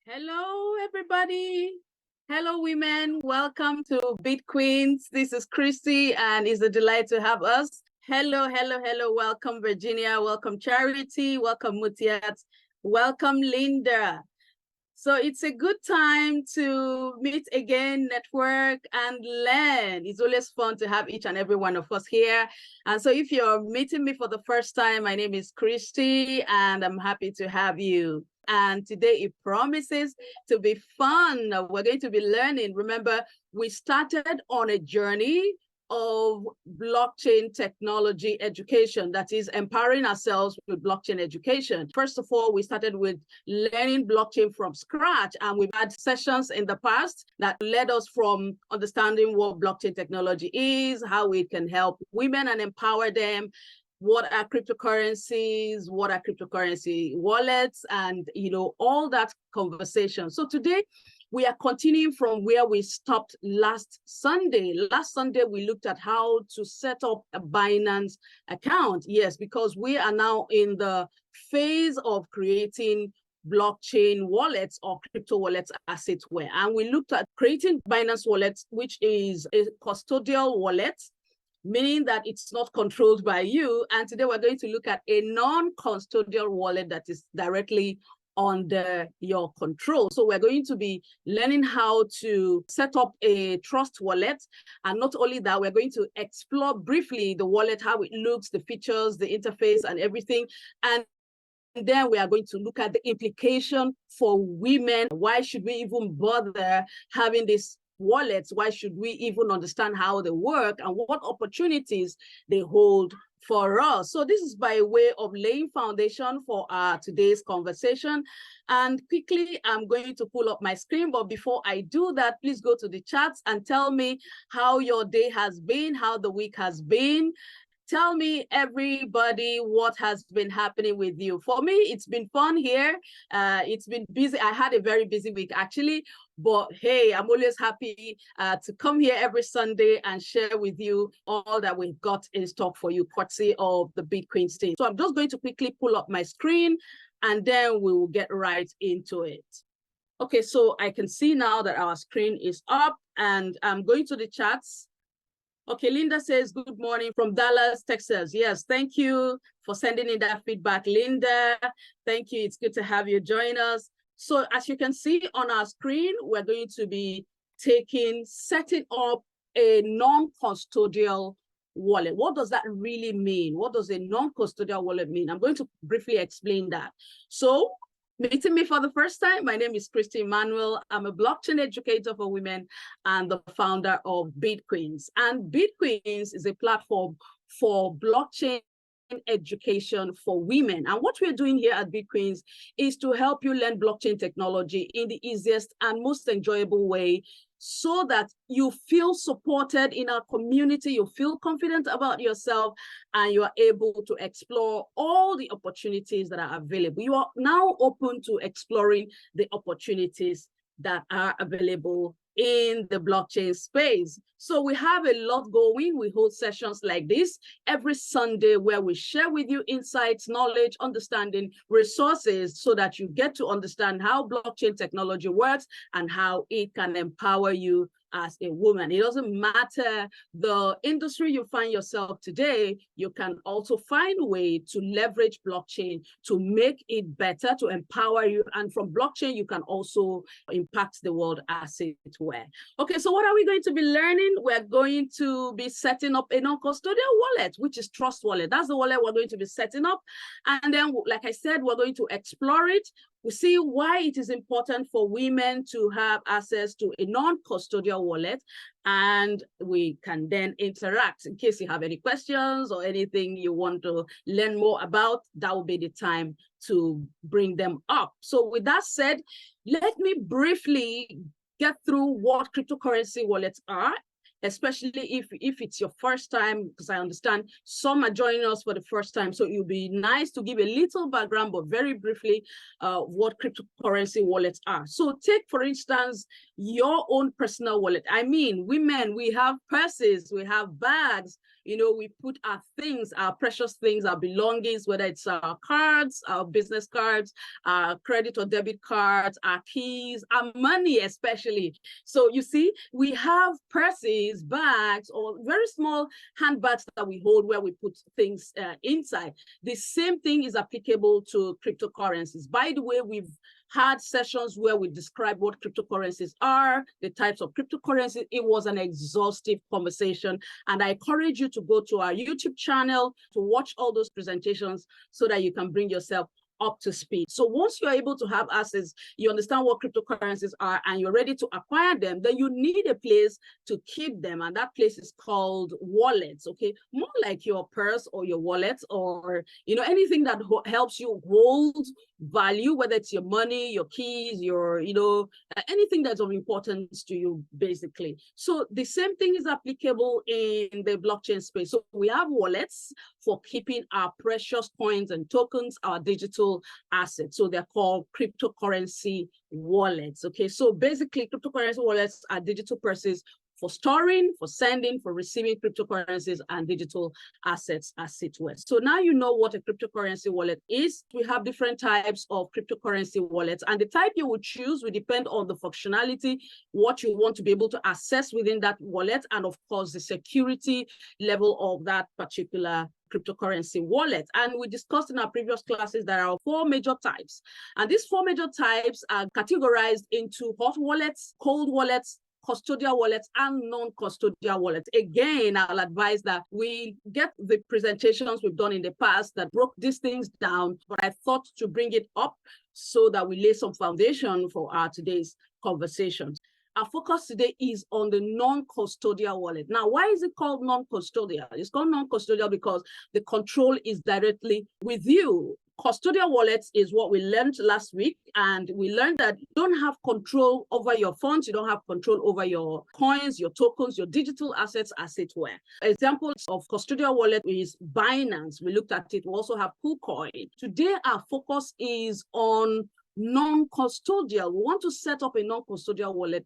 Hello, everybody. Hello, women. Welcome to BitQueens. This is Christy, and it's a delight to have us. Hello, hello, hello. Welcome, Virginia. Welcome, Charity. Welcome, Mutiat. Welcome, Linda. So it's a good time to meet again, network, and learn. It's always fun to have each and every one of us here. And so if you're meeting me for the first time, my name is Christy, and I'm happy to have you. And today it promises to be fun. We're going to be learning. Remember, we started on a journey of blockchain technology education, that is empowering ourselves with blockchain education. First of all, we started with learning blockchain from scratch, and we've had sessions in the past that led us from understanding what blockchain technology is, how it can help women and empower them, what are cryptocurrencies, what are cryptocurrency wallets, and all that conversation. So today we are continuing from where we stopped last Sunday. Last Sunday, we looked at how to set up a Binance account. Yes, because we are now in the phase of creating blockchain wallets or crypto wallets, as it were. And we looked at creating Binance wallets, which is a custodial wallet, meaning that it's not controlled by you. And today we're going to look at a non-custodial wallet that is directly under your control. So we're going to be learning how to set up a trust wallet. And not only that, we're going to explore briefly the wallet, how it looks, the features, the interface, and everything. And then we are going to look at the implication for women. Why should we even bother having this wallets? Why should we even understand how they work and what opportunities they hold for us? So this is by way of laying foundation for today's conversation. And quickly, I'm going to pull up my screen. But before I do that, please go to the chats and tell me how your day has been, how the week has been. Tell me, everybody, what has been happening with you. For me, it's been fun here. It's been busy. I had a very busy week, actually. But hey, I'm always happy to come here every Sunday and share with you all that we've got in stock for you, courtesy of the BitQueens team. So I'm just going to quickly pull up my screen, and then we will get right into it. Okay, so I can see now that our screen is up, and I'm going to the chats. Okay, Linda says, good morning from Dallas, Texas. Yes, thank you for sending in that feedback, Linda. Thank you. It's good to have you join us. So as you can see on our screen, we're going to be setting up a non-custodial wallet. What does that really mean? What does a non-custodial wallet mean? I'm going to briefly explain that. So meeting me for the first time, my name is Christy Emmanuel. I'm a blockchain educator for women and the founder of BitQueens. And BitQueens is a platform for blockchain education for women. And what we're doing here at BitQueens is to help you learn blockchain technology in the easiest and most enjoyable way, so that you feel supported in our community, you feel confident about yourself, and you are able to explore all the opportunities that are available. You are now open to exploring the opportunities that are available in the blockchain space. So we have a lot going. We hold sessions like this every Sunday where we share with you insights, knowledge, understanding, resources, so that you get to understand how blockchain technology works and how it can empower you as a woman. It doesn't matter the industry you find yourself today, you can also find a way to leverage blockchain to make it better, to empower you. And from blockchain, you can also impact the world, as it were. Okay, so what are we going to be learning? We're going to be setting up a non-custodial wallet, which is Trust Wallet. That's the wallet we're going to be setting up. And then, like I said, we're going to explore it. We see why it is important for women to have access to a non-custodial wallet, and we can then interact. In case you have any questions or anything you want to learn more about, that will be the time to bring them up. So with that said, let me briefly get through what cryptocurrency wallets are, especially if it's your first time, because I understand some are joining us for the first time. So it would be nice to give a little background, but very briefly, what cryptocurrency wallets are. So take, for instance, your own personal wallet. I mean, women, we have purses, we have bags, we put our things, our precious things, our belongings, whether it's our cards, our business cards, our credit or debit cards, our keys, our money especially. So you see, we have purses, bags, or very small handbags that we hold where we put things inside. The same thing is applicable to cryptocurrencies. By the way, we've had sessions where we describe what cryptocurrencies are, the types of cryptocurrencies. It was an exhaustive conversation. And I encourage you to go to our YouTube channel to watch all those presentations so that you can bring yourself up to speed. So once you're able to have access, you understand what cryptocurrencies are, and you're ready to acquire them, then you need a place to keep them. And that place is called wallets, okay? More like your purse or your wallet, or, anything that helps you hold value, whether it's your money, your keys, your, anything that's of importance to you, basically. So the same thing is applicable in the blockchain space. So we have wallets for keeping our precious coins and tokens, our digital assets. So they're called cryptocurrency wallets. Okay, so basically cryptocurrency wallets are digital purses for storing, for sending, for receiving cryptocurrencies and digital assets, as it were. So now you know what a cryptocurrency wallet is. We have different types of cryptocurrency wallets, and the type you would choose will depend on the functionality, what you want to be able to access within that wallet, and of course, the security level of that particular cryptocurrency wallet. And we discussed in our previous classes there are 4 major types. And these 4 major types are categorized into hot wallets, cold wallets, custodial wallets, and non-custodial wallets. Again, I'll advise that we get the presentations we've done in the past that broke these things down, but I thought to bring it up so that we lay some foundation for our today's conversations. Our focus today is on the non-custodial wallet. Now, why is it called non-custodial? It's called non-custodial because the control is directly with you. Custodial wallets is what we learned last week, and we learned that you don't have control over your funds, you don't have control over your coins, your tokens, your digital assets, as it were. Examples of custodial wallet is Binance. We looked at it. We also have KuCoin. Today, our focus is on non-custodial. We want to set up a non-custodial wallet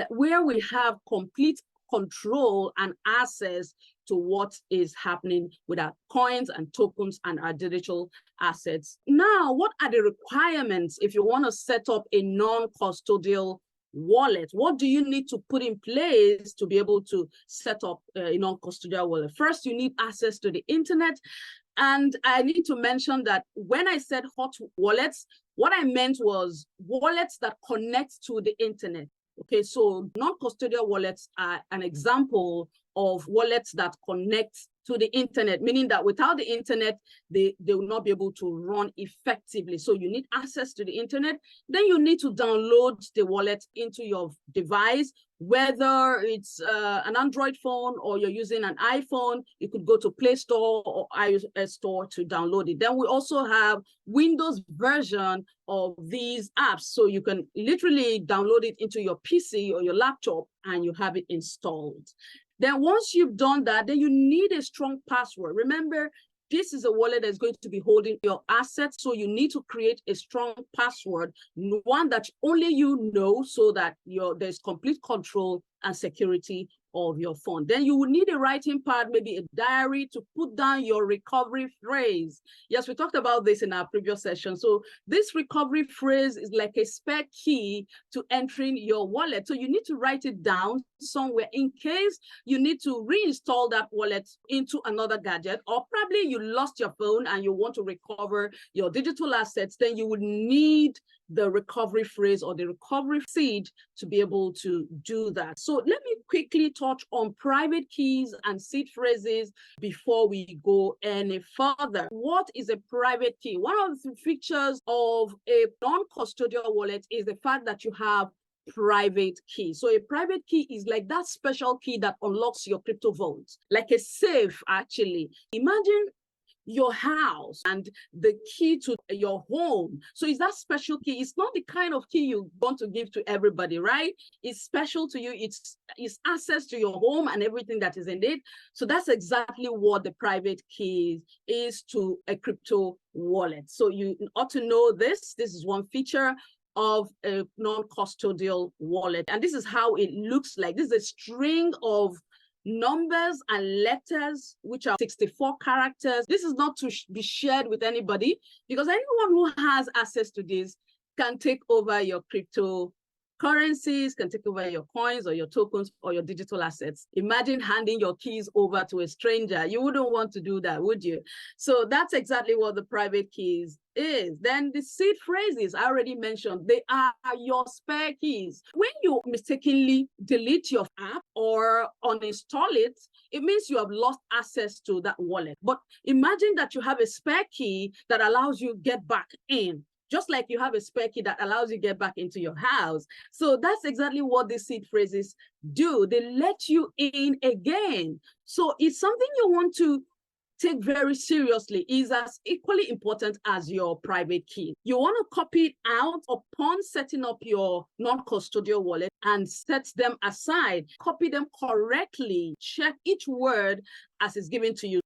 where we have complete control and access to what is happening with our coins and tokens and our digital assets. Now, what are the requirements if you want to set up a non-custodial wallet? What do you need to put in place to be able to set up a non-custodial wallet? First, you need access to the internet. And I need to mention that when I said hot wallets, what I meant was wallets that connect to the internet. Okay, so non-custodial wallets are an example of wallets that connect to the internet, meaning that without the internet, they will not be able to run effectively. So you need access to the internet. Then you need to download the wallet into your device, whether it's an Android phone or you're using an iPhone. You could go to Play Store or iOS Store to download it. Then we also have Windows version of these apps. So you can literally download it into your PC or your laptop and you have it installed. Then once you've done that, then you need a strong password. Remember, this is a wallet that's going to be holding your assets. So you need to create a strong password, one that only you know, so that there's complete control and security of your phone. Then you will need a writing pad, maybe a diary, to put down your recovery phrase. Yes, we talked about this in our previous session. So this recovery phrase is like a spare key to entering your wallet. So you need to write it down somewhere in case you need to reinstall that wallet into another gadget, or probably you lost your phone and you want to recover your digital assets. Then you would need the recovery phrase or the recovery seed to be able to do that. So let me quickly touch on private keys and seed phrases before we go any further. What is a private key? One of the features of a non-custodial wallet is the fact that you have private key. So a private key is like that special key that unlocks your crypto vault, like a safe, actually. Imagine your house and the key to your home. So it's that special key. It's not the kind of key you want to give to everybody, right? It's special to you. It's access to your home and everything that is in it. So that's exactly what the private key is to a crypto wallet. So you ought to know this. This is one feature of a non-custodial wallet. And this is how it looks like. This is a string of numbers and letters, which are 64 characters. This is not to be shared with anybody, because anyone who has access to this can take over your cryptocurrencies, can take over your coins or your tokens or your digital assets. Imagine handing your keys over to a stranger. You wouldn't want to do that, would you? So that's exactly what the private keys is. Then the seed phrases I already mentioned, they are your spare keys. When you mistakenly delete your app or uninstall it, it means you have lost access to that wallet. But imagine that you have a spare key that allows you to get back in, just like you have a spare key that allows you to get back into your house. So that's exactly what these seed phrases do. They let you in again. So it's something you want to take very seriously, is as equally important as your private key. You want to copy it out upon setting up your non-custodial wallet and set them aside. Copy them correctly. Check each word as it's given to you.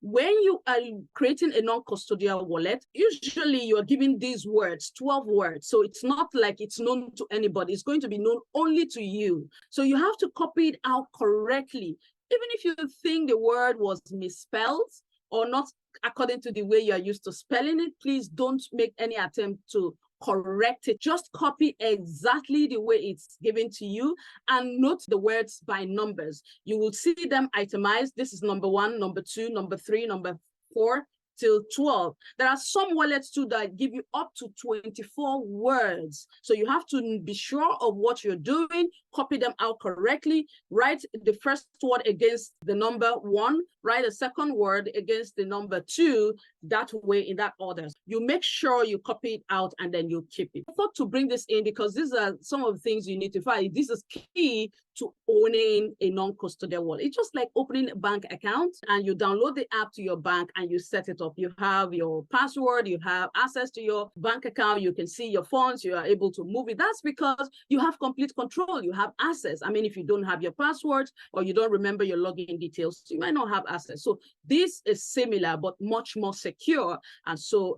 When you are creating a non-custodial wallet, usually you are giving these words, 12 words. So it's not like it's known to anybody. It's going to be known only to you. So you have to copy it out correctly. Even if you think the word was misspelled or not according to the way you are used to spelling it, please don't make any attempt to correct it. Just copy exactly the way it's given to you and note the words by numbers. You will see them itemized. This is number 1, number 2, number 3, number 4, till 12. There are some wallets too that give you up to 24 words. So you have to be sure of what you're doing, copy them out correctly, write the first word against the number 1, write a second word against the number 2, that way in that order. You make sure you copy it out and then you keep it. I thought to bring this in because these are some of the things you need to find. This is key to owning a non-custodial wallet. It's just like opening a bank account and you download the app to your bank and you set it up. You have your password, you have access to your bank account, you can see your funds, you are able to move it. That's because you have complete control, you have access. I mean, if you don't have your password or you don't remember your login details, you might not have access. So this is similar, but much more secure. And so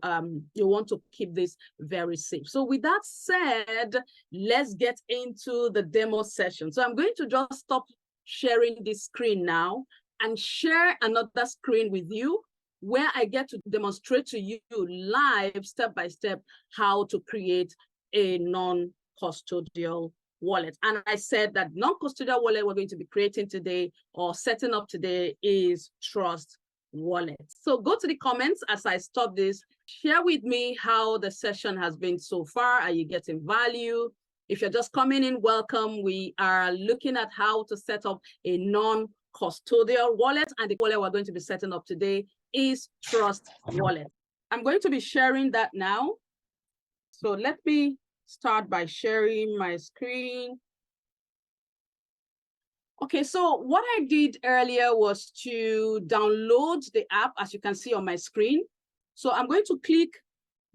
you want to keep this very safe. So with that said, let's get into the demo session. So I'm going to just stop sharing this screen now and share another screen with you where I get to demonstrate to you live, step by step, how to create a non-custodial wallet. And I said that non-custodial wallet we're going to be creating today or setting up today is Trust Wallet. So go to the comments as I stop this. Share with me how the session has been so far. Are you getting value? If you're just coming in, welcome. We are looking at how to set up a non-custodial wallet, and the wallet we're going to be setting up today is Trust Wallet. I'm going to be sharing that now. So let me start by sharing my screen. Okay, so what I did earlier was to download the app, as you can see on my screen. So I'm going to click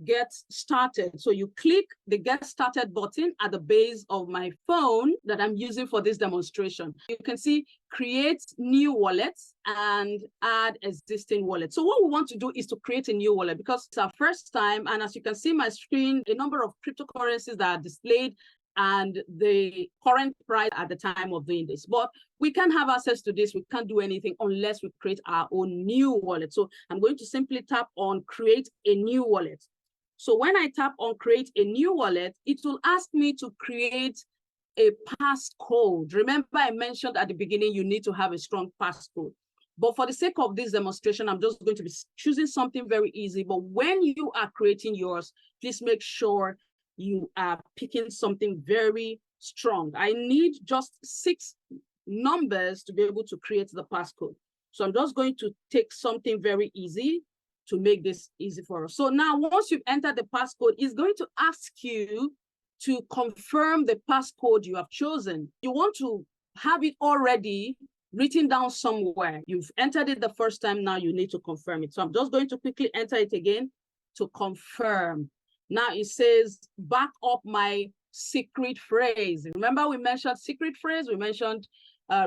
Get Started. So you click the Get Started button at the base of my phone that I'm using for this demonstration. You can see Create New Wallets and Add Existing Wallet. So what we want to do is to create a new wallet because it's our first time. And as you can see my screen, a number of cryptocurrencies that are displayed and the current price at the time of doing this. But we can't have access to this. We can't do anything unless we create our own new wallet. So I'm going to simply tap on Create a New Wallet. So when I tap on Create a New Wallet, it will ask me to create a passcode. Remember, I mentioned at the beginning, you need to have a strong passcode. But for the sake of this demonstration, I'm just going to be choosing something very easy. But when you are creating yours, please make sure you are picking something very strong. I need just 6 numbers to be able to create the passcode. So I'm just going to take something very easy to make this easy for us. So now once you've entered the passcode, it's going to ask you to confirm the passcode you have chosen. You want to have it already written down somewhere. You've entered it the first time, now you need to confirm it. So I'm just going to quickly enter it again to confirm. Now it says back up my secret phrase. Remember we mentioned secret phrase, we mentioned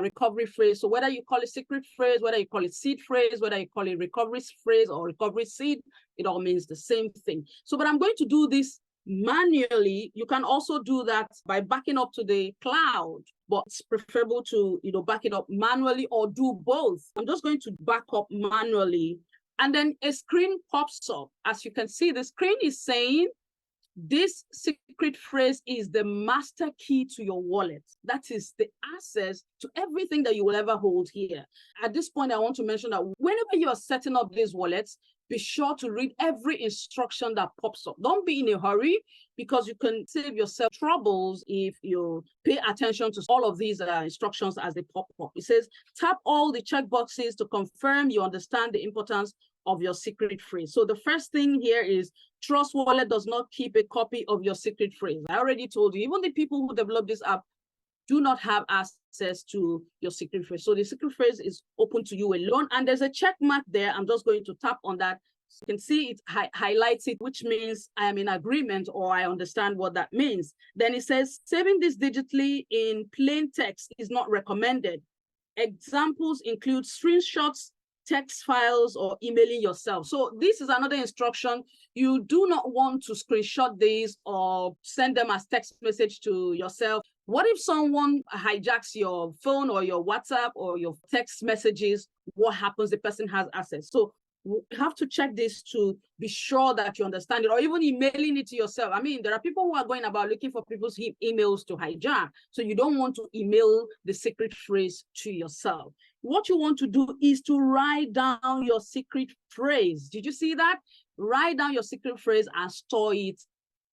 recovery phrase. So whether you call it secret phrase, whether you call it seed phrase, whether you call it recovery phrase or recovery seed, it all means the same thing. So but I'm going to do this manually. You can also do that by backing up to the cloud, but it's preferable to, back it up manually or do both. I'm just going to back up manually. And then a screen pops up. As you can see, the screen is saying, this secret phrase is the master key to your wallet. That is the access to everything that you will ever hold here. At this point, I want to mention that whenever you are setting up these wallets, be sure to read every instruction that pops up. Don't be in a hurry, because you can save yourself troubles if you pay attention to all of these instructions as they pop up. It says, tap all the checkboxes to confirm you understand the importance of your secret phrase. So the first thing here is Trust Wallet does not keep a copy of your secret phrase. I already told you, even the people who developed this app do not have access to your secret phrase. So the secret phrase is open to you alone. And there's a check mark there. I'm just going to tap on that. So you can see it highlights it, which means I am in agreement or I understand what that means. Then it says, saving this digitally in plain text is not recommended. Examples include screenshots, text files, or emailing yourself. So this is another instruction. You do not want to screenshot these or send them as text message to yourself. What if someone hijacks your phone or your WhatsApp or your text messages? What happens? The person has access. So you have to check this to be sure that you understand it, or even emailing it to yourself. I mean, there are people who are going about looking for people's emails to hijack. So you don't want to email the secret phrase to yourself. What you want to do is to write down your secret phrase. Did you see that? Write down your secret phrase and store it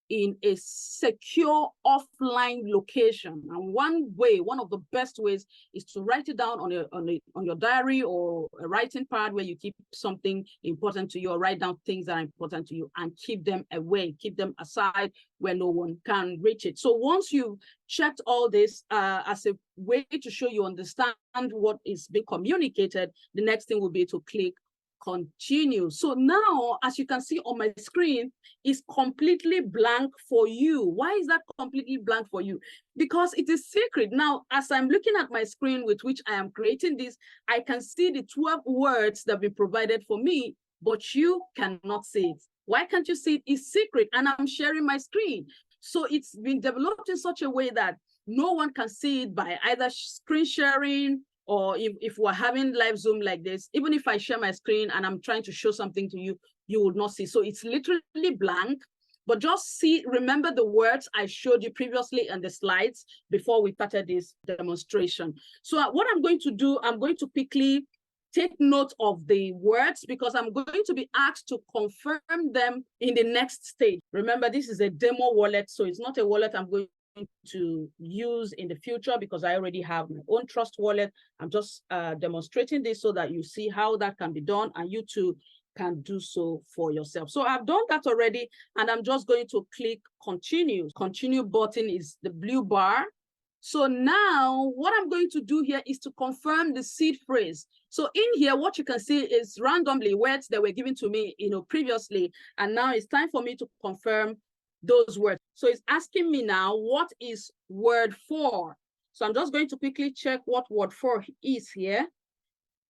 in a secure offline location. And one of the best ways is to write it down on your diary or a writing pad where you keep something important to you, or write down things that are important to you and keep them away, keep them aside where no one can reach it. So once you've checked all this as a way to show you understand what is being communicated, the next thing will be to click continue. So now, as you can see on my screen, is completely blank for you. Why is that completely blank for you? Because it is secret. Now, as I'm looking at my screen with which I am creating this, I can see the 12 words that have been provided for me, but you cannot see it. Why can't you see it? It's secret, and I'm sharing my screen. So it's been developed in such a way that no one can see it by either screen sharing, or if we're having live Zoom like this, even if I share my screen and I'm trying to show something to you, you will not see. So it's literally blank, but just remember the words I showed you previously on the slides before we started this demonstration. So what I'm going to do, I'm going to quickly take note of the words, because I'm going to be asked to confirm them in the next stage. Remember, this is a demo wallet, so it's not a wallet I'm going to use in the future, because I already have my own Trust Wallet. I'm just demonstrating this so that you see how that can be done, and you too can do so for yourself. So I've done that already, and I'm just going to click continue. Continue button is the blue bar. So now what I'm going to do here is to confirm the seed phrase. So in here, what you can see is randomly words that were given to me, previously, and now it's time for me to confirm those words. So it's asking me now, what is word 4? So I'm just going to quickly check what word 4 is here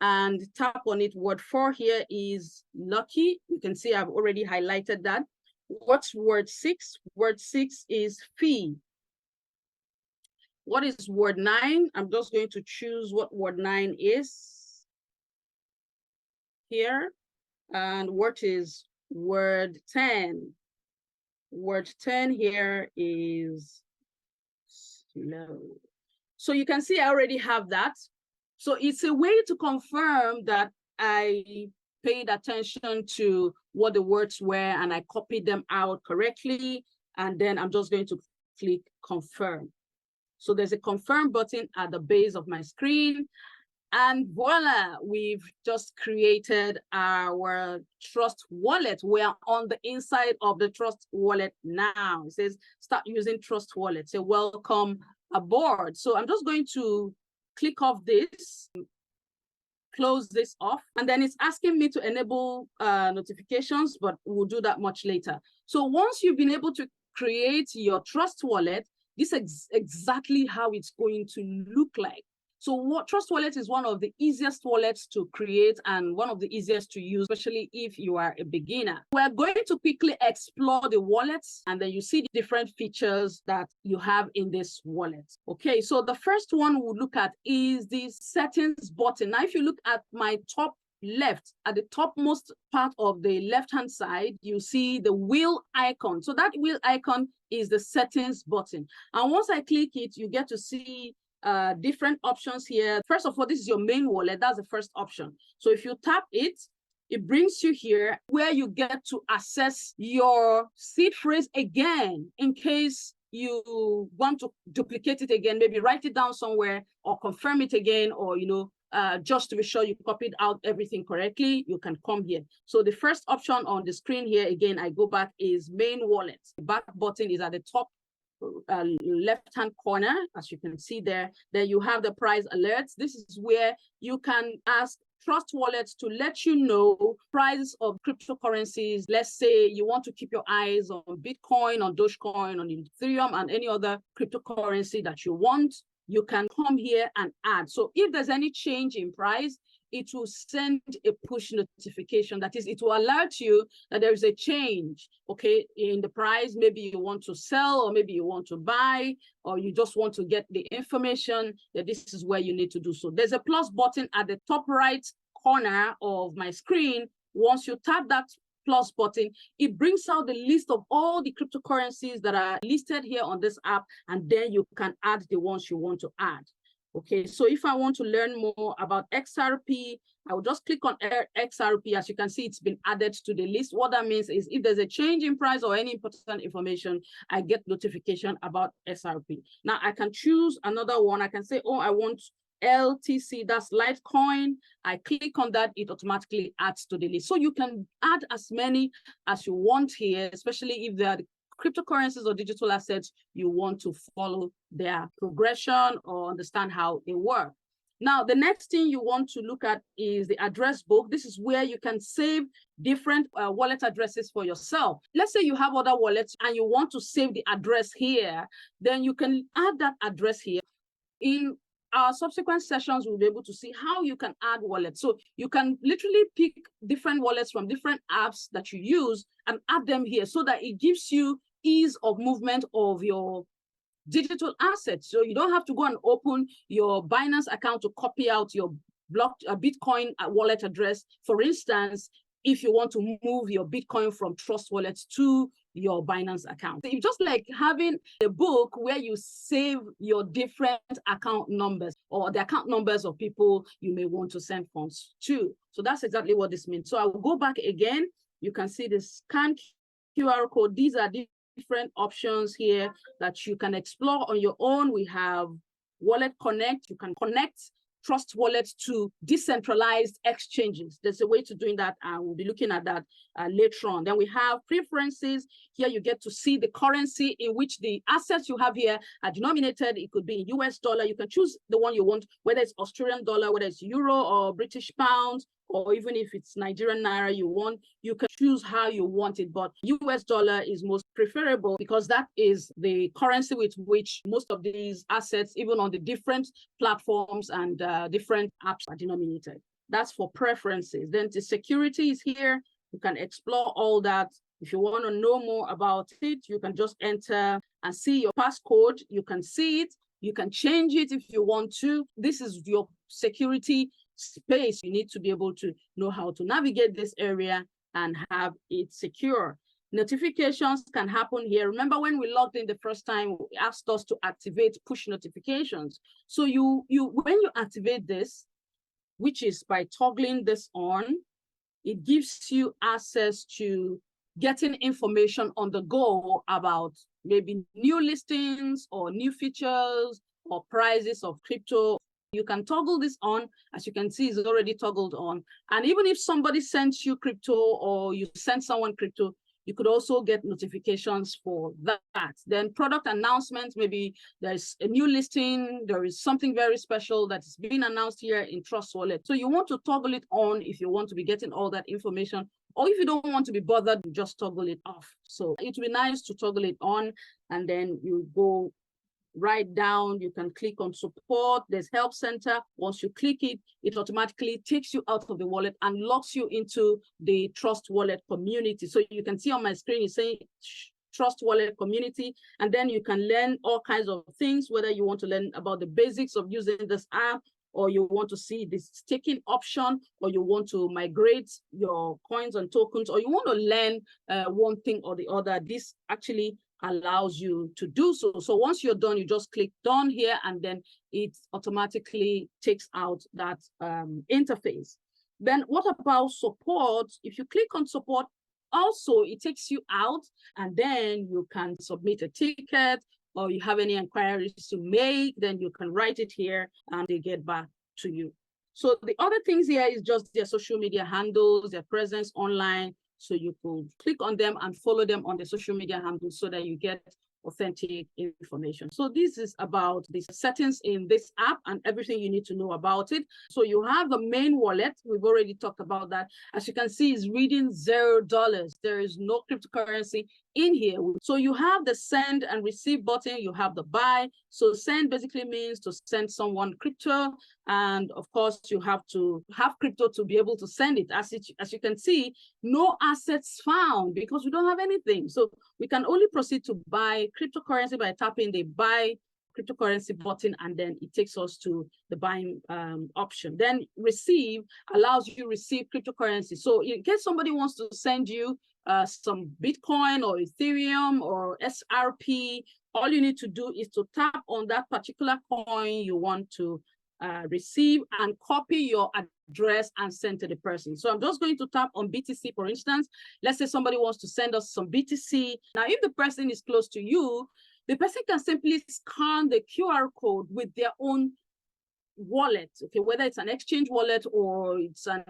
and tap on it. Word 4 here is lucky. You can see I've already highlighted that. What's word 6? Word 6 is fee. What is word 9? I'm just going to choose what word 9 is here. And what is word 10? Word 10 here is slow. So you can see I already have that. So it's a way to confirm that I paid attention to what the words were and I copied them out correctly. And then I'm just going to click confirm. So there's a confirm button at the base of my screen. And voila, we've just created our Trust Wallet. We are on the inside of the Trust Wallet now. It says, start using Trust Wallet. So welcome aboard. So I'm just going to click off this, close this off, and then it's asking me to enable notifications, but we'll do that much later. So once you've been able to create your Trust Wallet, this is exactly how it's going to look like. So Trust Wallet is one of the easiest wallets to create and one of the easiest to use, especially if you are a beginner. We're going to quickly explore the wallets, and then you see the different features that you have in this wallet. Okay, so the first one we'll look at is the settings button. Now, if you look at my top left, at the topmost part of the left-hand side, you see the wheel icon. So that wheel icon is the settings button. And once I click it, you get to see different options here. First of all, this is your main wallet. That's the first option. So if you tap it, it brings you here where you get to access your seed phrase again in case you want to duplicate it again, maybe write it down somewhere or confirm it again, or, just to be sure you copied out everything correctly, you can come here. So the first option on the screen here, again, I go back, is main wallet. The back button is at the top left-hand corner, as you can see there. Then you have the price alerts. This is where you can ask Trust Wallet to let you know prices of cryptocurrencies. Let's say you want to keep your eyes on Bitcoin, on Dogecoin, on Ethereum, and any other cryptocurrency that you want. You can come here and add. So if there's any change in price, it will send a push notification. That is, it will alert you that there is a change, okay, in the price. Maybe you want to sell, or maybe you want to buy, or you just want to get the information that this is where you need to do so. There's a plus button at the top right corner of my screen. Once you tap that plus button, it brings out the list of all the cryptocurrencies that are listed here on this app, and then you can add the ones you want to add. Okay, so if I want to learn more about XRP, I will just click on XRP. As you can see, it's been added to the list. What that means is if there's a change in price or any important information, I get notification about XRP. Now I can choose another one. I can say, oh, I want LTC, that's Litecoin. I click on that, it automatically adds to the list. So you can add as many as you want here, especially if there are cryptocurrencies or digital assets you want to follow their progression or understand how they work. Now, the next thing you want to look at is the address book. This is where you can save different wallet addresses for yourself. Let's say you have other wallets and you want to save the address here, then you can add that address here. In our subsequent sessions, we'll be able to see how you can add wallets. So you can literally pick different wallets from different apps that you use and add them here so that it gives you ease of movement of your digital assets. So you don't have to go and open your Binance account to copy out your Bitcoin wallet address. For instance, if you want to move your Bitcoin from Trust Wallet to your Binance account. It's just like having a book where you save your different account numbers or the account numbers of people you may want to send funds to. So that's exactly what this means. So I will go back again. You can see the scan QR code. These are different options here that you can explore on your own. We have Wallet Connect. You can connect Trust Wallet to decentralized exchanges. There's a way to doing that, and we'll be looking at that later on. Then we have preferences. Here you get to see the currency in which the assets you have here are denominated. It could be in US dollar. You can choose the one you want, whether it's Australian dollar, whether it's euro or British pounds, or even if it's Nigerian naira you can choose how you want it. But US dollar is most preferable because that is the currency with which most of these assets, even on the different platforms and different apps, are denominated. That's for preferences. Then the security is here. You can explore all that. If you want to know more about it, you can just enter and see your passcode. You can see it. You can change it if you want to. This is your security space. You need to be able to know how to navigate this area and have it secure. Notifications can happen here. Remember when we logged in the first time, we asked us to activate push notifications. So when you activate this, which is by toggling this on, it gives you access to getting information on the go about maybe new listings or new features or prices of crypto. You can toggle this on. As you can see, it's already toggled on. And even if somebody sends you crypto or you send someone crypto, you could also get notifications for that. Then product announcements, maybe there's a new listing, there is something very special that is being announced here in Trust Wallet. So you want to toggle it on if you want to be getting all that information, or if you don't want to be bothered, you just toggle it off. So it would be nice to toggle it on, and then you go write down, you can click on support, there's help center. Once you click it, it automatically takes you out of the wallet and locks you into the Trust Wallet community. So you can see on my screen, it's saying Trust Wallet community, and then you can learn all kinds of things, whether you want to learn about the basics of using this app, or you want to see this staking option, or you want to migrate your coins and tokens, or you want to learn one thing or the other. This actually allows you to do so. So once you're done, you just click done here, and then it automatically takes out that interface. Then what about support? If you click on support, also it takes you out, and then you can submit a ticket, or you have any inquiries to make, then you can write it here and they get back to you. So the other things here is just their social media handles, their presence online. So you could click on them and follow them on the social media handles so that you get authentic information. So this is about the settings in this app and everything you need to know about it. So you have the main wallet. We've already talked about that. As you can see, it's reading $0. There is no cryptocurrency in here. So you have the send and receive button, you have the buy. So send basically means to send someone crypto. And of course, you have to have crypto to be able to send it. As you can see, no assets found because we don't have anything. So we can only proceed to buy cryptocurrency by tapping the buy cryptocurrency button, and then it takes us to the buying option. Then receive allows you to receive cryptocurrency. So in case somebody wants to send you some Bitcoin or Ethereum or SRP, all you need to do is to tap on that particular coin you want to receive and copy your address and send to the person. So I'm just going to tap on BTC, for instance. Let's say somebody wants to send us some BTC. Now, if the person is close to you, the person can simply scan the QR code with their own wallet, okay, whether it's an exchange wallet or it's an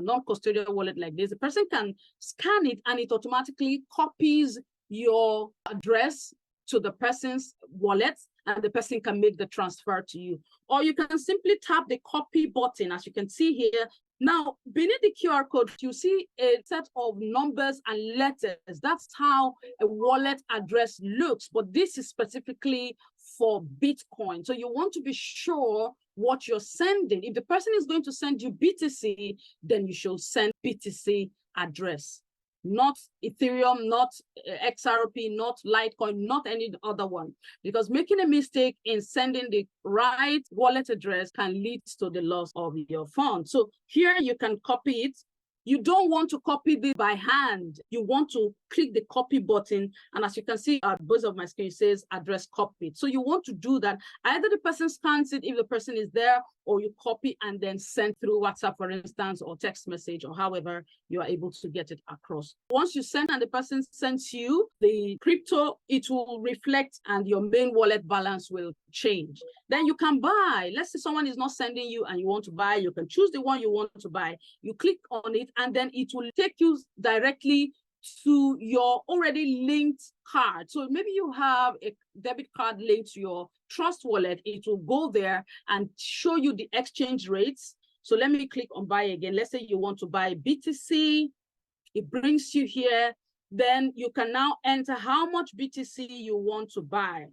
non-custodial wallet like this. The person can scan it and it automatically copies your address to the person's wallet, and the person can make the transfer to you. Or you can simply tap the copy button, as you can see here. Now, beneath the QR code, you see a set of numbers and letters. That's how a wallet address looks, but this is specifically for Bitcoin. So you want to be sure what you're sending. If the person is going to send you BTC, then you should send BTC address, not Ethereum, not XRP, not Litecoin, not any other one. Because making a mistake in sending the right wallet address can lead to the loss of your funds. So here you can copy it. You don't want to copy this by hand. You want to click the copy button. And as you can see at both of my screen, it says address copied. So you want to do that. Either the person scans it if the person is there, or you copy and then send through WhatsApp, for instance, or text message, or however you are able to get it across. Once you send and the person sends you the crypto, it will reflect and your main wallet balance will change. Then you can buy. Let's say someone is not sending you and you want to buy. You can choose the one you want to buy. You click on it and then it will take you directly to your already linked card. So maybe you have a debit card linked to your Trust Wallet. It will go there and show you the exchange rates. So let me click on buy again. Let's say you want to buy BTC. It brings you here. Then you can now enter how much BTC you want to buy.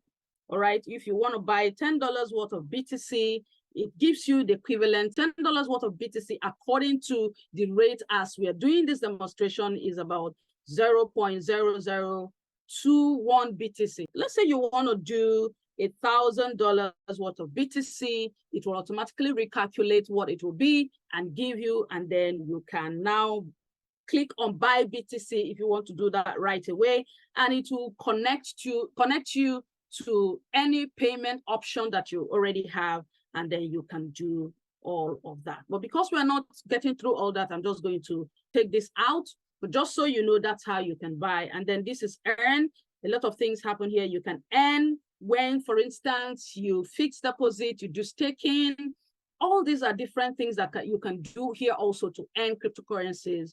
All right. If you want to buy $10 worth of BTC, it gives you the equivalent $10 worth of BTC according to the rate as we are doing this demonstration is about 0.0021 BTC. Let's say you want to do $1,000 worth of BTC, it will automatically recalculate what it will be and give you, and then you can now click on buy BTC if you want to do that right away, and it will connect you to any payment option that you already have, and then you can do all of that. But because we're not getting through all that, I'm just going to take this out. But just so you know, that's how you can buy. And then this is earn. A lot of things happen here. You can earn when, for instance, you fix deposit, you do staking. All these are different things that you can do here also to earn cryptocurrencies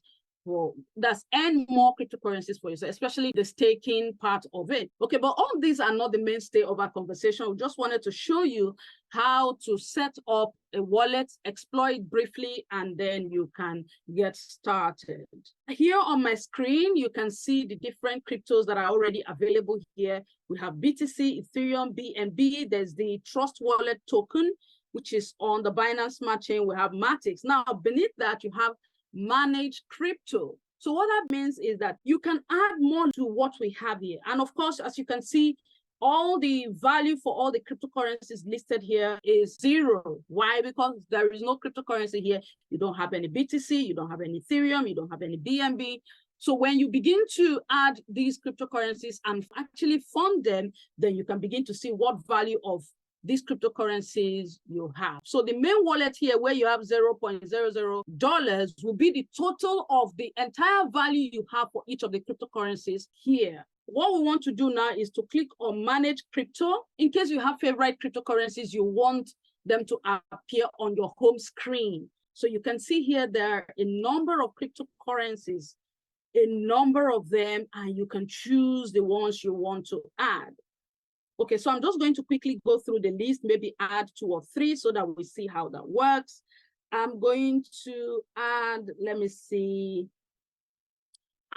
that's earn more cryptocurrencies for you, so especially the staking part of it. Okay, but all these are not the mainstay of our conversation. We just wanted to show you how to set up a wallet, explore it briefly, and then you can get started. Here on my screen, you can see the different cryptos that are already available here. We have BTC, Ethereum, BNB. There's the Trust Wallet token, which is on the Binance Smart Chain. We have Matic. Now, beneath that, you have Managed Crypto. So what that means is that you can add more to what we have here. And of course, as you can see, all the value for all the cryptocurrencies listed here is 0. Why? Because there is no cryptocurrency here. You don't have any BTC, you don't have any Ethereum, you don't have any BNB. So when you begin to add these cryptocurrencies and actually fund them, then you can begin to see what value of these cryptocurrencies you have. So the main wallet here, where you have $0.00 will be the total of the entire value you have for each of the cryptocurrencies here. What we want to do now is to click on Manage Crypto. In case you have favorite cryptocurrencies, you want them to appear on your home screen. So you can see here there are a number of cryptocurrencies, a number of them, and you can choose the ones you want to add. Okay, so I'm just going to quickly go through the list, maybe add 2 or 3 so that we see how that works. I'm going to add, let me see,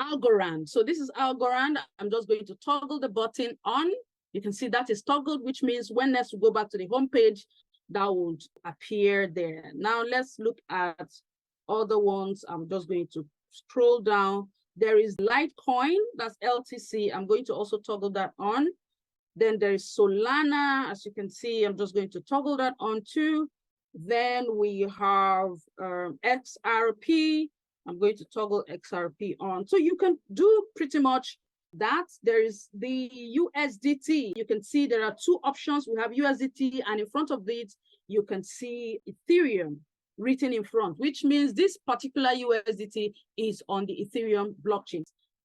Algorand. So this is Algorand. I'm just going to toggle the button on. You can see that is toggled, which means when next we go back to the home page, that would appear there. Now let's look at other ones. I'm just going to scroll down. There is Litecoin, that's LTC. I'm going to also toggle that on. Then there is Solana, as you can see, I'm just going to toggle that on too. Then we have XRP. I'm going to toggle XRP on. So you can do pretty much that. There is the USDT. You can see there are 2 options. We have USDT, and in front of it, you can see Ethereum written in front, which means this particular USDT is on the Ethereum blockchain.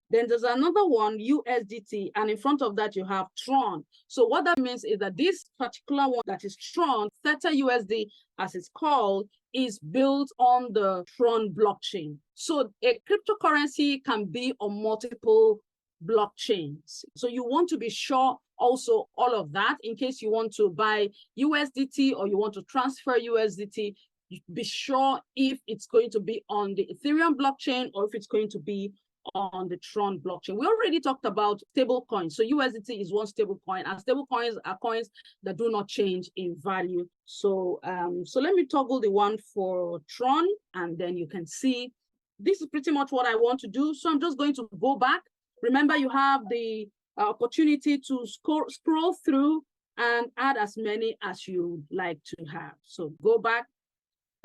Then there's another one, USDT, and in front of that, you have Tron. So what that means is that this particular one that is Tron, Theta USD, as it's called, is built on the Tron blockchain. So a cryptocurrency can be on multiple blockchains. So you want to be sure also all of that in case you want to buy USDT or you want to transfer USDT, be sure if it's going to be on the Ethereum blockchain or if it's going to be on the Tron blockchain. We already talked about stable coins. So USDT is one stable coin, and stable coins are coins that do not change in value. So, so let me toggle the one for Tron, and then you can see this is pretty much what I want to do. So I'm just going to go back. Remember, you have the opportunity to scroll through and add as many as you like to have. So go back.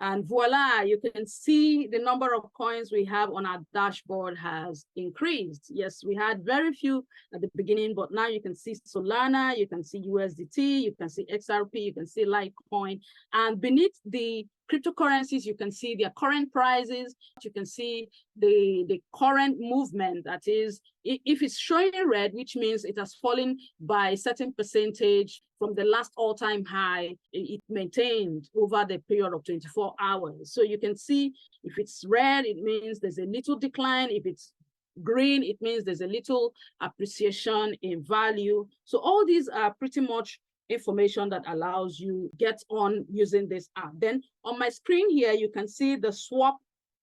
And voila, you can see the number of coins we have on our dashboard has increased. Yes, we had very few at the beginning, but now you can see Solana, you can see USDT, you can see XRP, you can see Litecoin. And beneath the cryptocurrencies, you can see their current prices. You can see the current movement. That is, if it's showing red, which means it has fallen by a certain percentage from the last all-time high, it maintained over the period of 24 hours. So you can see if it's red, it means there's a little decline. If it's green, it means there's a little appreciation in value. So all these are pretty much information that allows you get on using this app. Then on my screen here, you can see the swap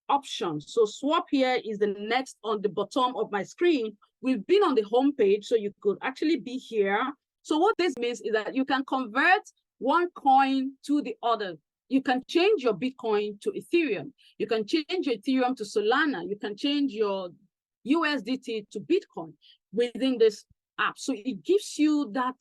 option. So swap here is the next on the bottom of my screen. We've been on the home page, so you could actually be here. So what this means is that you can convert one coin to the other. You can change your Bitcoin to Ethereum. You can change your Ethereum to Solana. You can change your USDT to Bitcoin within this app. So it gives you that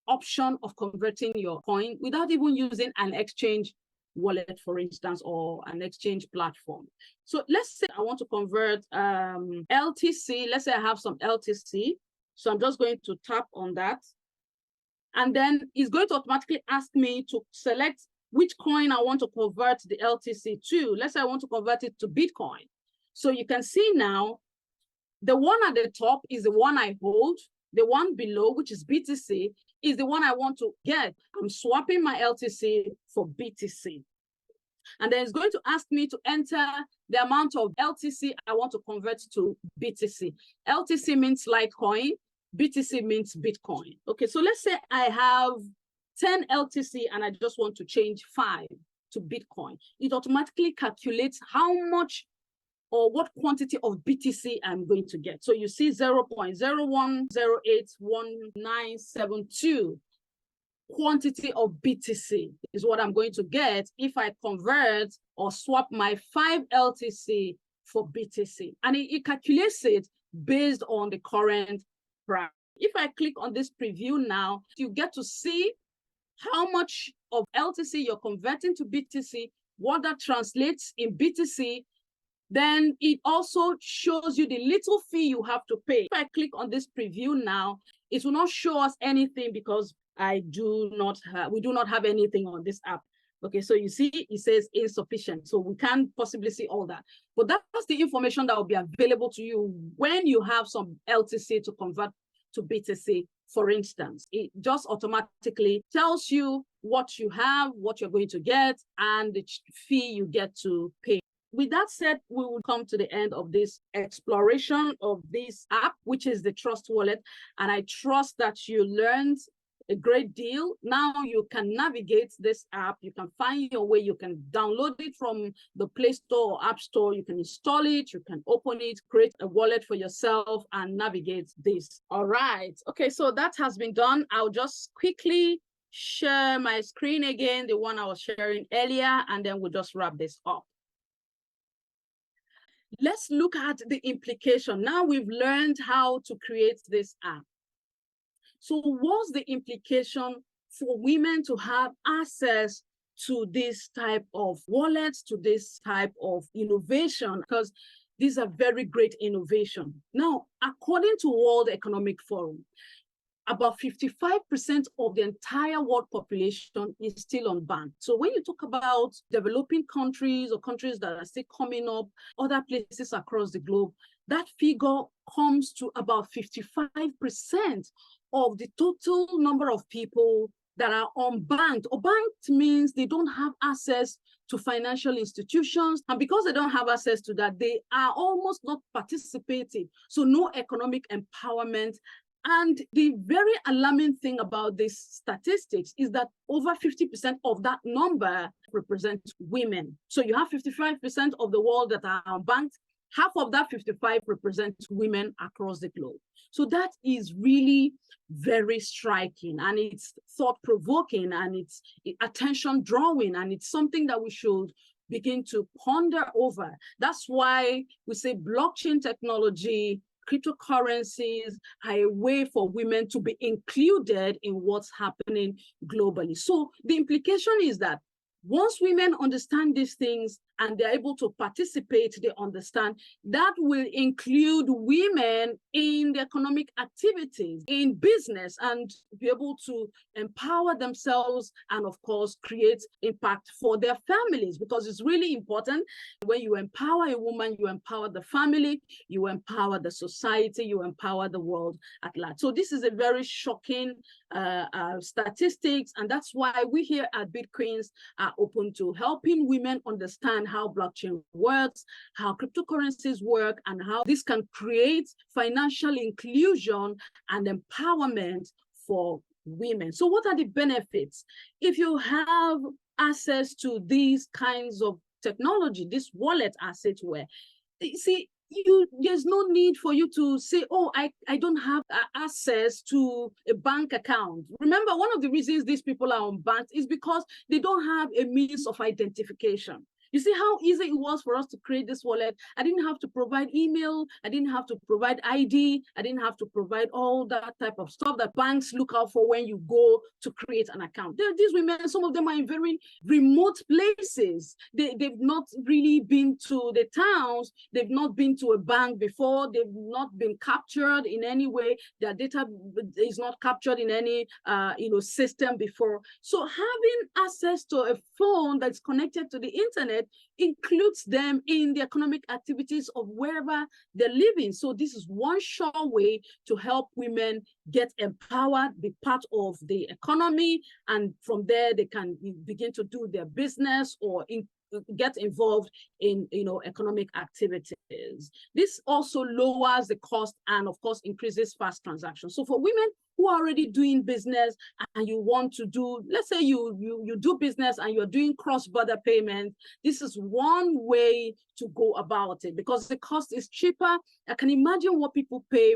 option of converting your coin without even using an exchange wallet, for instance, or an exchange platform. So let's say I want to convert LTC. Let's say I have some LTC. So I'm just going to tap on that. And then it's going to automatically ask me to select which coin I want to convert the LTC to. Let's say I want to convert it to Bitcoin. So you can see now, the one at the top is the one I hold. The one below, which is BTC, is the one I want to get. I'm swapping my LTC for BTC. And then it's going to ask me to enter the amount of LTC I want to convert to BTC. LTC means Litecoin, BTC means Bitcoin. Okay, so let's say I have 10 LTC and I just want to change 5 to Bitcoin. It automatically calculates how much or what quantity of BTC I'm going to get. So you see 0.010811972 quantity of BTC is what I'm going to get if I convert or swap my 5 LTC for BTC. And it calculates it based on the current price. If I click on this preview now, you get to see how much of LTC you're converting to BTC, what that translates in BTC. Then it also shows you the little fee you have to pay. If I click on this preview now, it will not show us anything because we do not have anything on this app. Okay, so you see, it says insufficient. So we can't possibly see all that. But that's the information that will be available to you when you have some LTC to convert to BTC. For instance, it just automatically tells you what you have, what you're going to get, and the fee you get to pay. With that said, we will come to the end of this exploration of this app, which is the Trust Wallet. And I trust that you learned a great deal. Now you can navigate this app. You can find your way. You can download it from the Play Store or App Store. You can install it. You can open it, create a wallet for yourself, and navigate this. All right. Okay, so that has been done. I'll just quickly share my screen again, the one I was sharing earlier, and then we'll just wrap this up. Let's look at the implication. Now we've learned how to create this app. So what's the implication for women to have access to this type of wallets, to this type of innovation? Because these are very great innovation. Now, according to World Economic Forum, about 55% of the entire world population is still unbanked. So when you talk about developing countries or countries that are still coming up, other places across the globe, that figure comes to about 55% of the total number of people that are unbanked. Unbanked means they don't have access to financial institutions. And because they don't have access to that, they are almost not participating. So no economic empowerment. And the very alarming thing about these statistics is that over 50% of that number represent women. So you have 55% of the world that are unbanked. Half of that 55 represents women across the globe. So that is really very striking, and it's thought-provoking, and it's attention-drawing, and it's something that we should begin to ponder over. That's why we say blockchain technology, cryptocurrencies are a way for women to be included in what's happening globally. So the implication is that once women understand these things and they're able to participate, they understand, that will include women in the economic activities, in business, and be able to empower themselves and, of course, create impact for their families, because it's really important. When you empower a woman, you empower the family, you empower the society, you empower the world at large. So this is a very shocking statistics, and that's why we here at BitQueens are open to helping women understand how blockchain works, how cryptocurrencies work, and how this can create financial inclusion and empowerment for women. So what are the benefits? If you have access to these kinds of technology, this wallet, as it were, see, there's no need for you to say, oh, I don't have access to a bank account. Remember, one of the reasons these people are unbanked is because they don't have a means of identification. You see how easy it was for us to create this wallet? I didn't have to provide email. I didn't have to provide ID. I didn't have to provide all that type of stuff that banks look out for when you go to create an account. These women, some of them are in very remote places. They've not really been to the towns. They've not been to a bank before. They've not been captured in any way. Their data is not captured in any system before. So having access to a phone that's connected to the internet includes them in the economic activities of wherever they're living. So this is one sure way to help women get empowered, be part of the economy, and from there they can begin to do their business or get involved in economic activities. This also lowers the cost and of course increases fast transactions. So for women who are already doing business and you want to do, let's say you do business and you're doing cross-border payments, this is one way to go about it because the cost is cheaper. I can imagine what people pay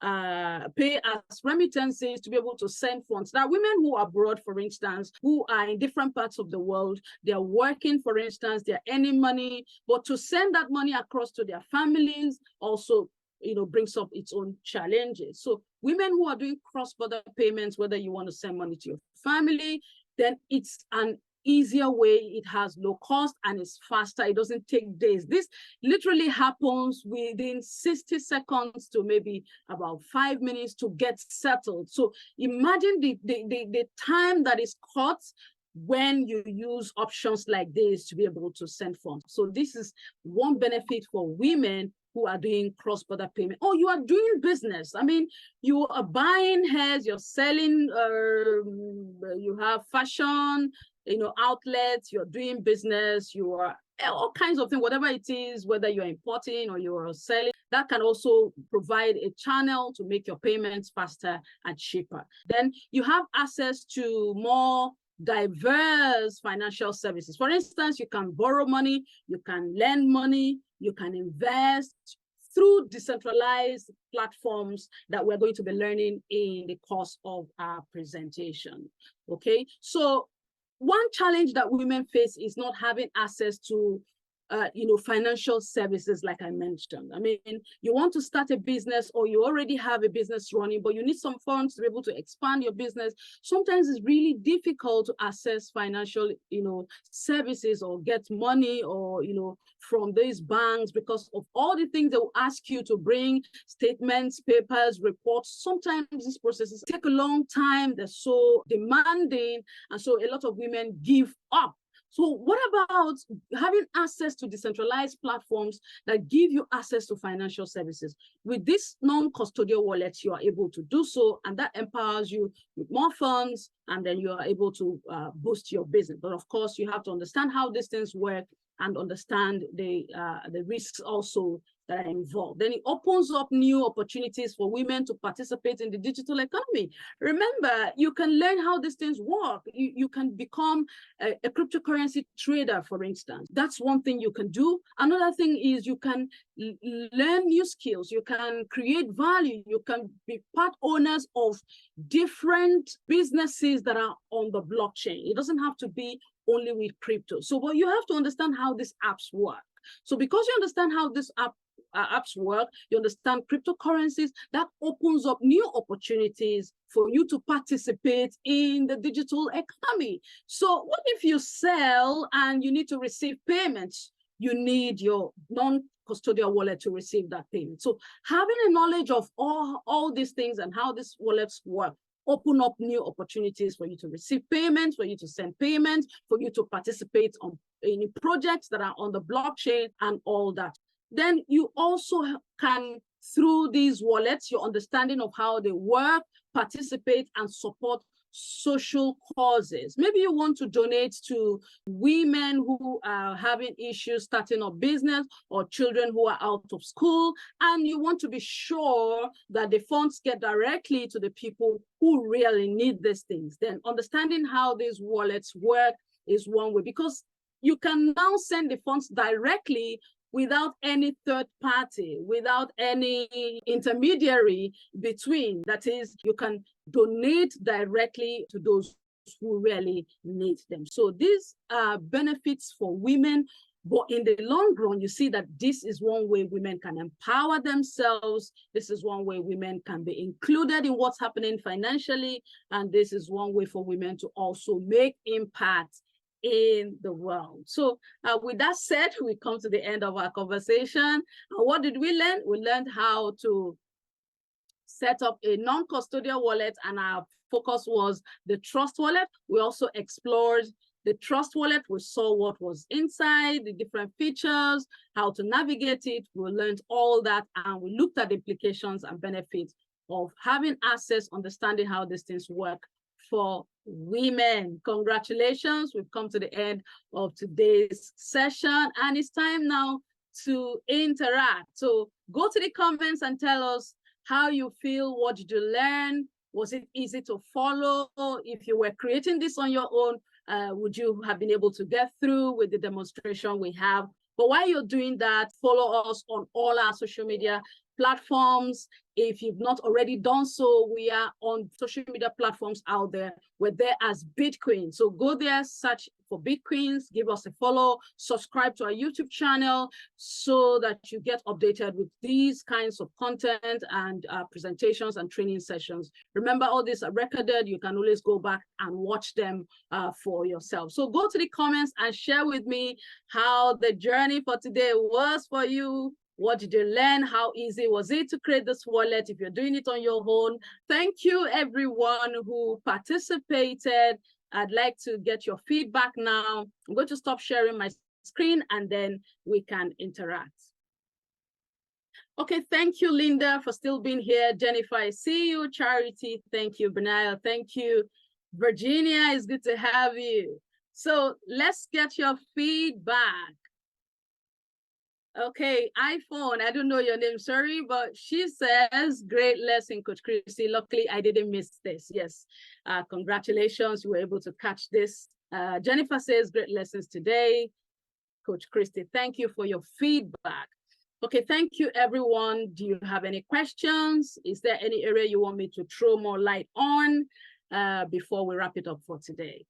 as remittances to be able to send funds. Now, women who are abroad, for instance, who are in different parts of the world, they are working, for instance, they're earning money, but to send that money across to their families also brings up its own challenges. So women who are doing cross-border payments, whether you want to send money to your family, then it's an easier way. It has low cost and it's faster. It doesn't take days. This literally happens within 60 seconds to maybe about 5 minutes to get settled. So imagine the time that is cut when you use options like this to be able to send funds. So this is one benefit for women who are doing cross-border payment. Oh, you are doing business. I mean, you are buying hairs, you're selling, you have fashion, outlets, you're doing business, you are all kinds of things, whatever it is, whether you're importing or you're selling, that can also provide a channel to make your payments faster and cheaper. Then you have access to more diverse financial services. For instance, you can borrow money, you can lend money, you can invest through decentralized platforms that we're going to be learning in the course of our presentation. Okay, so one challenge that women face is not having access to financial services, like I mentioned. I mean, you want to start a business or you already have a business running, but you need some funds to be able to expand your business. Sometimes it's really difficult to access financial, services or get money or, from these banks because of all the things they will ask you to bring, statements, papers, reports. Sometimes these processes take a long time. They're so demanding. And so a lot of women give up. So what about having access to decentralized platforms that give you access to financial services? With this non-custodial wallet, you are able to do so, and that empowers you with more funds, and then you are able to boost your business. But of course, you have to understand how these things work and understand the risks also that are involved. Then it opens up new opportunities for women to participate in the digital economy. Remember, you can learn how these things work. You can become a cryptocurrency trader, for instance. That's one thing you can do. Another thing is you can learn new skills. You can create value. You can be part owners of different businesses that are on the blockchain. It doesn't have to be only with crypto. So, but you have to understand how these apps work. So because you understand how this apps work, you understand cryptocurrencies, that opens up new opportunities for you to participate in the digital economy. So what if you sell and you need to receive payments? You need your non-custodial wallet to receive that payment. So having a knowledge of all these things and how these wallets work open up new opportunities for you to receive payments, for you to send payments, for you to participate in projects that are on the blockchain and all that. Then you also can, through these wallets, your understanding of how they work, participate and support social causes. Maybe you want to donate to women who are having issues starting a business or children who are out of school, and you want to be sure that the funds get directly to the people who really need these things. Then understanding how these wallets work is one way, because you can now send the funds directly without any third party, without any intermediary between. That is, you can donate directly to those who really need them. So these are benefits for women, but in the long run, you see that this is one way women can empower themselves. This is one way women can be included in what's happening financially. And this is one way for women to also make impact in the world. So with that said, we come to the end of our conversation. And what did we learn? We learned how to set up a non-custodial wallet, and our focus was the trust wallet. We also explored the trust wallet. We saw what was inside, the different features, how to navigate it. We learned all that, and we looked at the implications and benefits of having access, understanding how these things work for women. Congratulations. We've come to the end of today's session, and it's time now to interact. So go to the comments and tell us how you feel. What did you learn? Was it easy to follow? If you were creating this on your own, would you have been able to get through with the demonstration we have? But while you're doing that, follow us on all our social media platforms. If you've not already done so, we are on social media platforms out there. We're there as BitQueens. So go there, search for BitQueens, give us a follow, subscribe to our YouTube channel so that you get updated with these kinds of content and presentations and training sessions. Remember, all these are recorded. You can always go back and watch them for yourself. So go to the comments and share with me how the journey for today was for you. What did you learn? How easy was it to create this wallet if you're doing it on your own? Thank you, everyone who participated. I'd like to get your feedback now. I'm going to stop sharing my screen and then we can interact. Okay, thank you, Linda, for still being here. Jennifer, I see you. Charity, thank you. Benaya, thank you. Virginia, it's good to have you. So let's get your feedback. Okay, iPhone, I don't know your name, sorry, but she says, great lesson, Coach Christy. Luckily, I didn't miss this. Yes, congratulations, you were able to catch this. Jennifer says, great lessons today. Coach Christy, thank you for your feedback. Okay, thank you, everyone. Do you have any questions? Is there any area you want me to throw more light on before we wrap it up for today?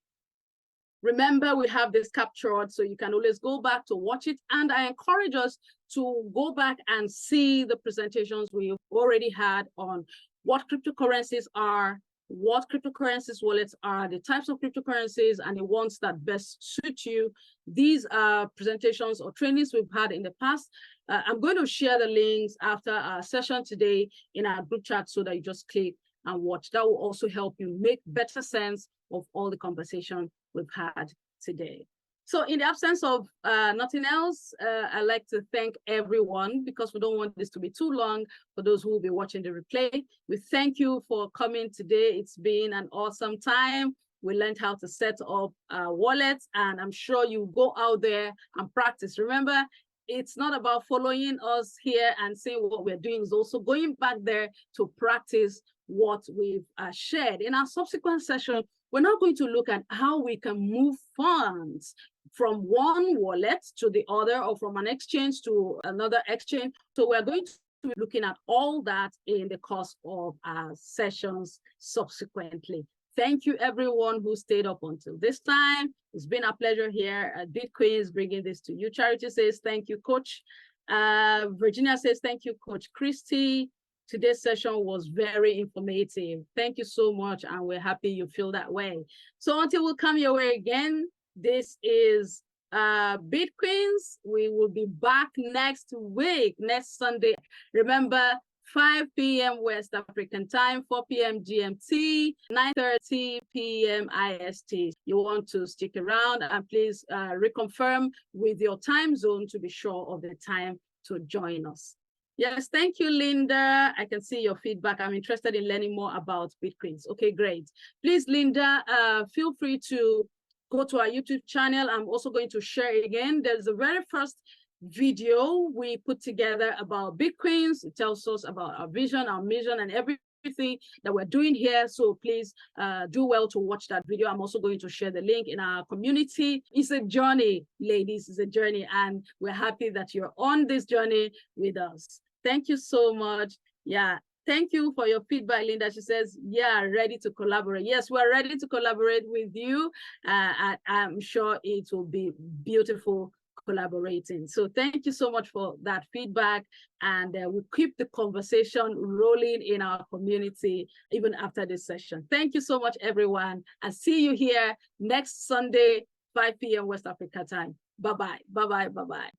Remember, we have this captured, so you can always go back to watch it. And I encourage us to go back and see the presentations we've already had on what cryptocurrencies are, what cryptocurrencies wallets are, the types of cryptocurrencies, and the ones that best suit you. These are presentations or trainings we've had in the past. I'm going to share the links after our session today in our group chat so that you just click and watch. That will also help you make better sense of all the conversation we've had today. So in the absence of nothing else, I'd like to thank everyone because we don't want this to be too long for those who will be watching the replay. We thank you for coming today. It's been an awesome time. We learned how to set up wallets, and I'm sure you go out there and practice. Remember, it's not about following us here and saying what we're doing. It's also going back there to practice what we've shared. In our subsequent session, we're now going to look at how we can move funds from one wallet to the other or from an exchange to another exchange. So we're going to be looking at all that in the course of our sessions subsequently. Thank you, everyone who stayed up until this time. It's been a pleasure here at BitQueens bringing this to you. Charity says, thank you, Coach. Virginia says, thank you, Coach Christy. Today's session was very informative. Thank you so much, and we're happy you feel that way. So until we come your way again, this is BitQueens. We will be back next week, next Sunday. Remember, 5 p.m. West African time, 4 p.m. GMT, 9:30 p.m. IST. You want to stick around and please reconfirm with your time zone to be sure of the time to join us. Yes, thank you, Linda. I can see your feedback. I'm interested in learning more about BitQueens. Okay, great. Please, Linda, feel free to go to our YouTube channel. I'm also going to share it again. There's the very first video we put together about BitQueens. It tells us about our vision, our mission, and everything that we're doing here. So please do well to watch that video. I'm also going to share the link in our community. It's a journey, ladies. It's a journey, and we're happy that you're on this journey with us. Thank you so much. Yeah. Thank you for your feedback, Linda. She says, yeah, ready to collaborate. Yes, we're ready to collaborate with you. I'm sure it will be beautiful collaborating. So thank you so much for that feedback. And we'll keep the conversation rolling in our community even after this session. Thank you so much, everyone. I'll see you here next Sunday, 5 p.m. West Africa time. Bye-bye. Bye-bye. Bye-bye.